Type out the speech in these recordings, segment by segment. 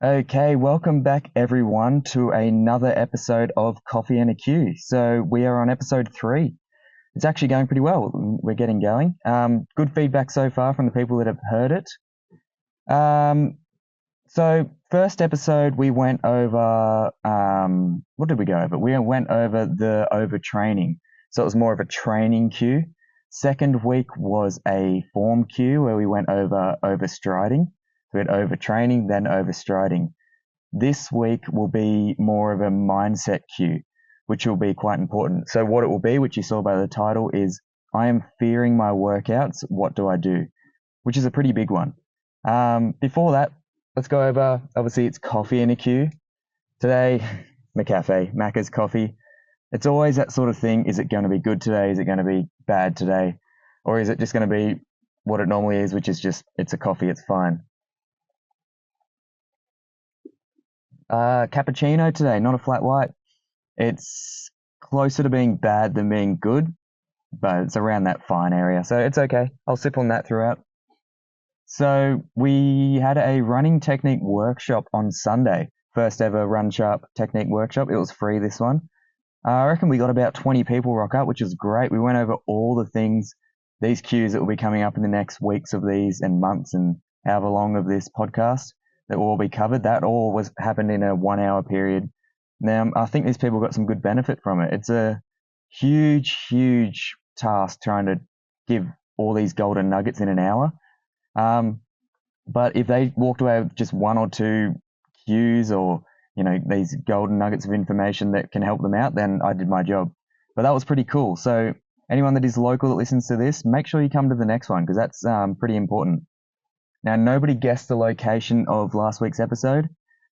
Okay, welcome back everyone to another episode of Coffee and a Q. So we are on episode 3. It's actually going pretty well. We're getting going. Good feedback so far from the people that have heard it. So first episode we went over what did we go over? We went over the overtraining. So it was more of a training cue. Second week was a form cue where we went over overstriding. So we had overtraining, then overstriding. This week will be more of a mindset cue, which will be quite important. So what it will be, which you saw by the title, is I am fearing my workouts. What do I do? Which is a pretty big one. Before that, let's go over, obviously it's coffee in a queue. Today, McCafe, Macca's coffee. It's always that sort of thing. Is it going to be good today? Is it going to be bad today? Or is it just going to be what it normally is, which is just, it's a coffee, it's fine. Cappuccino today, not a flat white. It's closer to being bad than being good, but it's around that fine area. So it's okay. I'll sip on that throughout. So we had a running technique workshop on Sunday. First ever Run Sharp technique workshop. It was free, this one. I reckon we got about 20 people rock up, which is great. We went over all the things, these cues that will be coming up in the next weeks of these and months and however long of this podcast that will all be covered. That all was happened in a 1 hour period. Now, I think these people got some good benefit from it. It's a huge task trying to give all these golden nuggets in an hour. But if they walked away with just one or two cues or, these golden nuggets of information that can help them out, then I did my job. But that was pretty cool. So anyone that is local that listens to this, make sure you come to the next one because that's pretty important. Now, nobody guessed the location of last week's episode.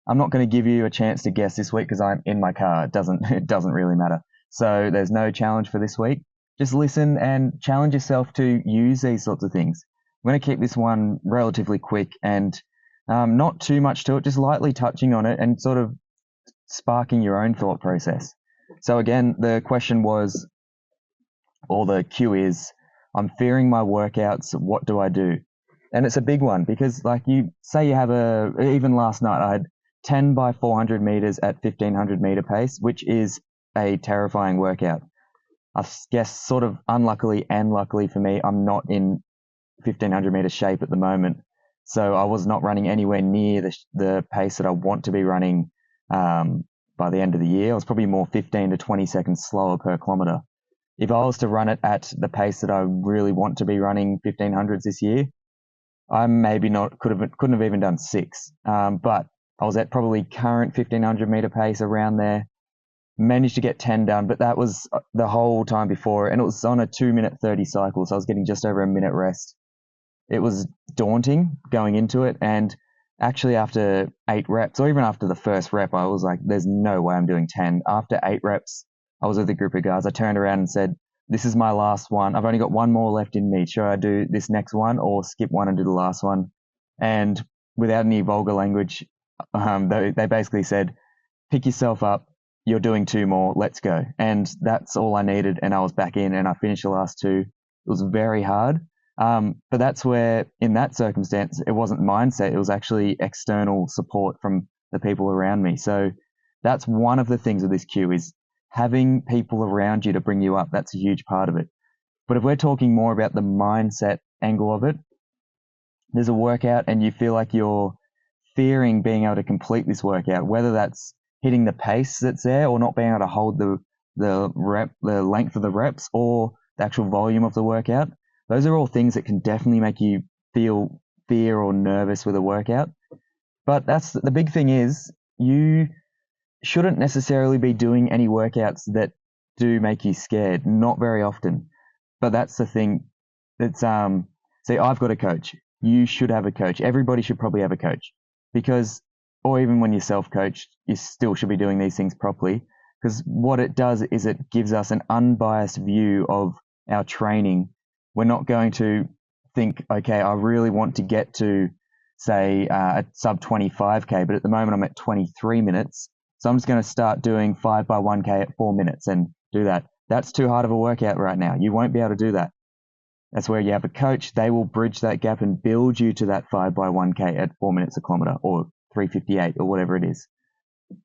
I'm not going to give you a chance to guess this week because I'm in my car. It doesn't really matter. So there's no challenge for this week. Just listen and challenge yourself to use these sorts of things. I'm going to keep this one relatively quick and not too much to it, just lightly touching on it and sort of sparking your own thought process. So again, the question was, or the cue is, I'm fearing my workouts. What do I do? And it's a big one because, like, you say you have even last night, I had 10 by 400 meters at 1500 meter pace, which is a terrifying workout. I guess, sort of unluckily and luckily for me, I'm not in 1500 meter shape at the moment. So I was not running anywhere near the pace that I want to be running by the end of the year. I was probably more 15 to 20 seconds slower per kilometer. If I was to run it at the pace that I really want to be running 1500s this year, I maybe not couldn't have even done 6. But I was at probably current 1500 meter pace around there. Managed to get 10 done, but that was the whole time before, and it was on a 2 minute 30 cycle, so I was getting just over a minute rest. It was daunting going into it, and actually after 8 reps, or even after the first rep, I was like, there's no way I'm doing 10. After 8 reps, I was with a group of guys. I turned around and said, this is my last one. I've only got one more left in me. Should I do this next one or skip one and do the last one? And without any vulgar language, they basically said, pick yourself up. You're doing 2 more. Let's go. And that's all I needed. And I was back in and I finished the last 2. It was very hard. But that's where, in that circumstance, it wasn't mindset. It was actually external support from the people around me. So that's one of the things with this cue is having people around you to bring you up. That's a huge part of it. But if we're talking more about the mindset angle of it, there's a workout and you feel like you're fearing being able to complete this workout, whether that's hitting the pace that's there or not being able to hold the length of the reps or the actual volume of the workout. Those are all things that can definitely make you feel fear or nervous with a workout. But that's the big thing is you shouldn't necessarily be doing any workouts that do make you scared. Not very often. But that's the thing. That's see, I've got a coach. You should have a coach. Everybody should probably have a coach because, or even when you're self-coached, you still should be doing these things properly. Because what it does is it gives us an unbiased view of our training. We're not going to think, okay, I really want to get to, say, a sub 25K, but at the moment I'm at 23 minutes. So I'm just going to start doing 5 by 1K at 4 minutes and do that. That's too hard of a workout right now. You won't be able to do that. That's where you have a coach. They will bridge that gap and build you to that 5 by 1K at 4 minutes a kilometer or 358 or whatever it is.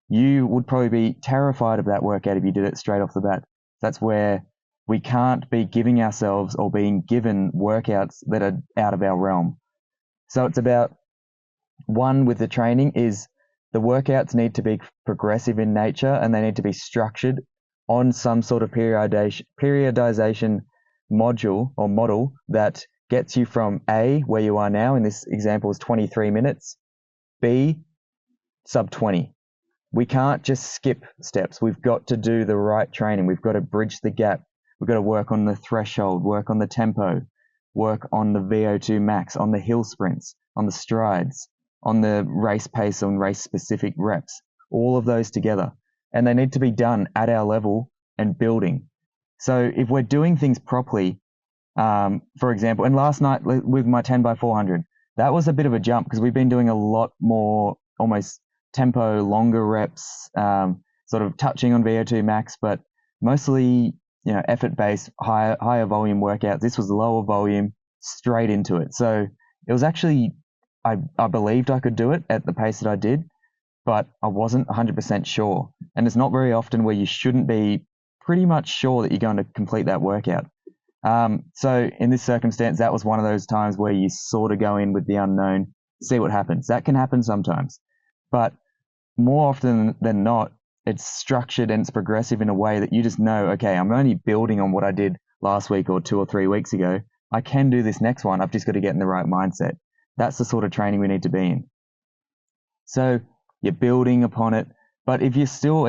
You would probably be terrified of that workout if you did it straight off the bat. That's where we can't be giving ourselves or being given workouts that are out of our realm. So it's about, one, with the training, is the workouts need to be progressive in nature and they need to be structured on some sort of periodization module or model that gets you from A, where you are now, in this example is 23 minutes, B, sub 20. We can't just skip steps. We've got to do the right training. We've got to bridge the gap. We've got to work on the threshold, work on the tempo, work on the VO2 max, on the hill sprints, on the strides, on the race pace, on race specific reps, all of those together. And they need to be done at our level and building. So if we're doing things properly, for example, and last night with my 10x400, that was a bit of a jump because we've been doing a lot more almost tempo, longer reps, sort of touching on VO2 max, but mostly, effort-based, higher volume workouts. This was lower volume, straight into it. So it was actually, I believed I could do it at the pace that I did, but I wasn't 100% sure. And it's not very often where you shouldn't be pretty much sure that you're going to complete that workout. So in this circumstance, that was one of those times where you sort of go in with the unknown, see what happens. That can happen sometimes. But more often than not, it's structured and it's progressive in a way that you just know, okay, I'm only building on what I did last week or 2 or 3 weeks ago. I can do this next one. I've just got to get in the right mindset. That's the sort of training we need to be in. So you're building upon it. But if you're still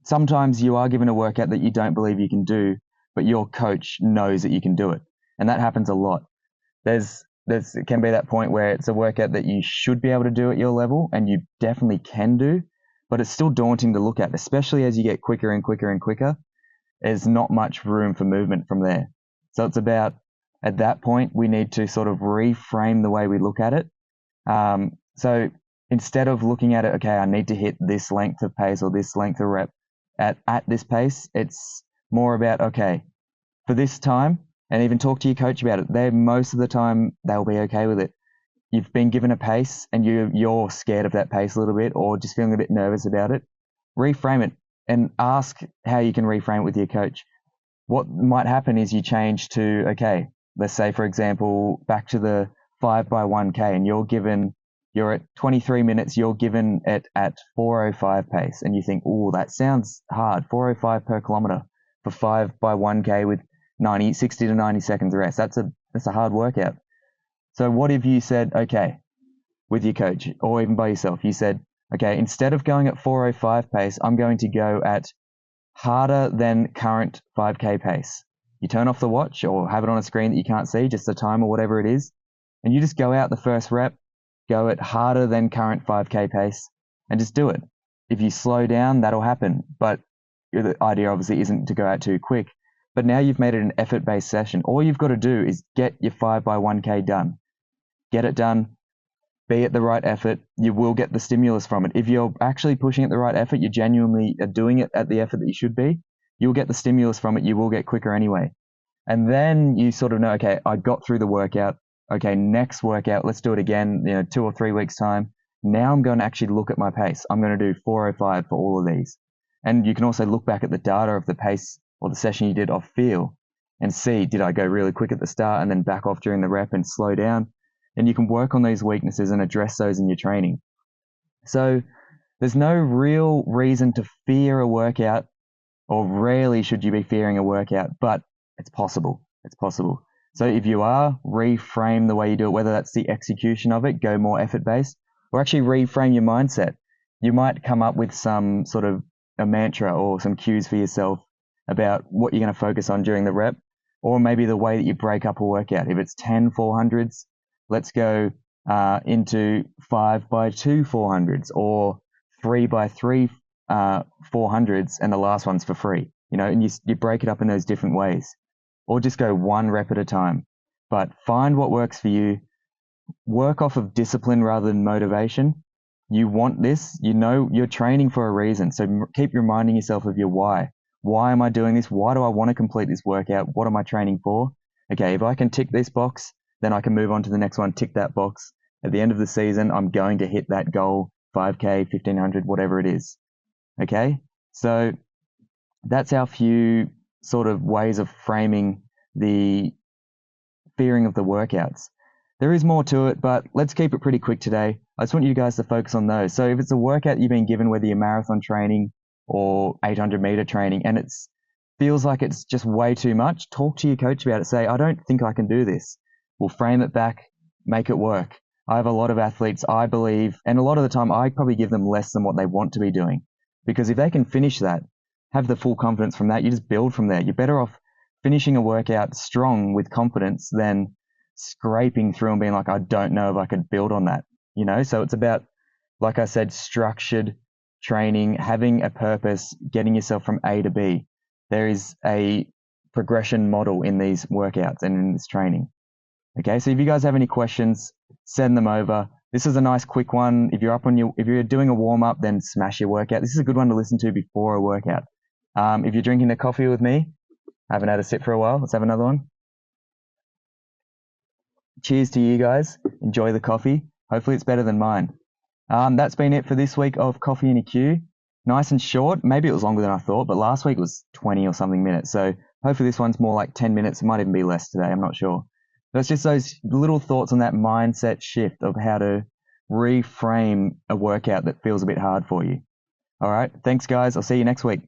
sometimes you are given a workout that you don't believe you can do, but your coach knows that you can do it. And that happens a lot. It can be that point where it's a workout that you should be able to do at your level and you definitely can do, but it's still daunting to look at, especially as you get quicker and quicker and quicker. There's not much room for movement from there. So it's about, at that point, we need to sort of reframe the way we look at it. So instead of looking at it, okay, I need to hit this length of pace or this length of rep at this pace, it's more about, okay, for this time, and even talk to your coach about it. Most of the time, they'll be okay with it. You've been given a pace and you're scared of that pace a little bit or just feeling a bit nervous about it. Reframe it and ask how you can reframe it with your coach. What might happen is you change to, okay, let's say, for example, back to the 5x1K and you're at 23 minutes, you're given it at 4:05 pace and you think, oh, that sounds hard, 4:05 per kilometer for 5x1K with 60 to 90 seconds rest. That's a hard workout. So what if you said, okay, with your coach or even by yourself, you said, okay, instead of going at 4:05 pace, I'm going to go at harder than current 5K pace. You turn off the watch or have it on a screen that you can't see, just the time or whatever it is, and you just go out the first rep, go at harder than current 5K pace, and just do it. If you slow down, that'll happen. But the idea obviously isn't to go out too quick. But now you've made it an effort-based session. All you've got to do is get your 5x1K done. Get it done. Be at the right effort. You will get the stimulus from it. If you're actually pushing at the right effort, you genuinely are doing it at the effort that you should be, you'll get the stimulus from it. You will get quicker anyway. And then you sort of know, okay, I got through the workout. Okay, next workout, let's do it again, 2 or 3 weeks time. Now I'm going to actually look at my pace. I'm going to do 4:05 for all of these. And you can also look back at the data of the pace or the session you did off feel and see, did I go really quick at the start and then back off during the rep and slow down? And you can work on these weaknesses and address those in your training. So there's no real reason to fear a workout, or rarely should you be fearing a workout, but it's possible. It's possible. So if you are, reframe the way you do it, whether that's the execution of it, go more effort-based, or actually reframe your mindset. You might come up with some sort of a mantra or some cues for yourself about what you're going to focus on during the rep, or maybe the way that you break up a workout. If it's 10 400s, let's go into 5x2 400s, or 3x3 400s, and the last one's for free. And you break it up in those different ways, or just go one rep at a time. But find what works for you. Work off of discipline rather than motivation. You want this, you're training for a reason. So keep reminding yourself of your why. Why am I doing this? Why do I want to complete this workout? What am I training for? Okay, if I can tick this box, then I can move on to the next one, tick that box. At the end of the season, I'm going to hit that goal 5K, 1500, whatever it is. Okay? So that's our few sort of ways of framing the fearing of the workouts. There is more to it, but let's keep it pretty quick today. I just want you guys to focus on those. So if it's a workout you've been given, whether you're marathon training or 800-meter training, and it feels like it's just way too much, talk to your coach about it. Say, I don't think I can do this. We'll frame it back, make it work. I have a lot of athletes, I believe, and a lot of the time I probably give them less than what they want to be doing. Because if they can finish that, have the full confidence from that, you just build from there. You're better off finishing a workout strong with confidence than scraping through and being like, I don't know if I could build on that, So it's about, like I said, structured training, having a purpose, getting yourself from A to B. There is a progression model in these workouts and in this training. Okay, so if you guys have any questions, send them over. This is a nice quick one. If you're doing a warm up, then smash your workout. This is a good one to listen to before a workout. If you're drinking a coffee with me, haven't had a sip for a while. Let's have another one. Cheers to you guys. Enjoy the coffee. Hopefully it's better than mine. That's been it for this week of Coffee in a Queue. Nice and short. Maybe it was longer than I thought, but last week was 20 or something minutes. So hopefully this one's more like 10 minutes. It might even be less today. I'm not sure. But it's just those little thoughts on that mindset shift of how to reframe a workout that feels a bit hard for you. All right. Thanks, guys. I'll see you next week.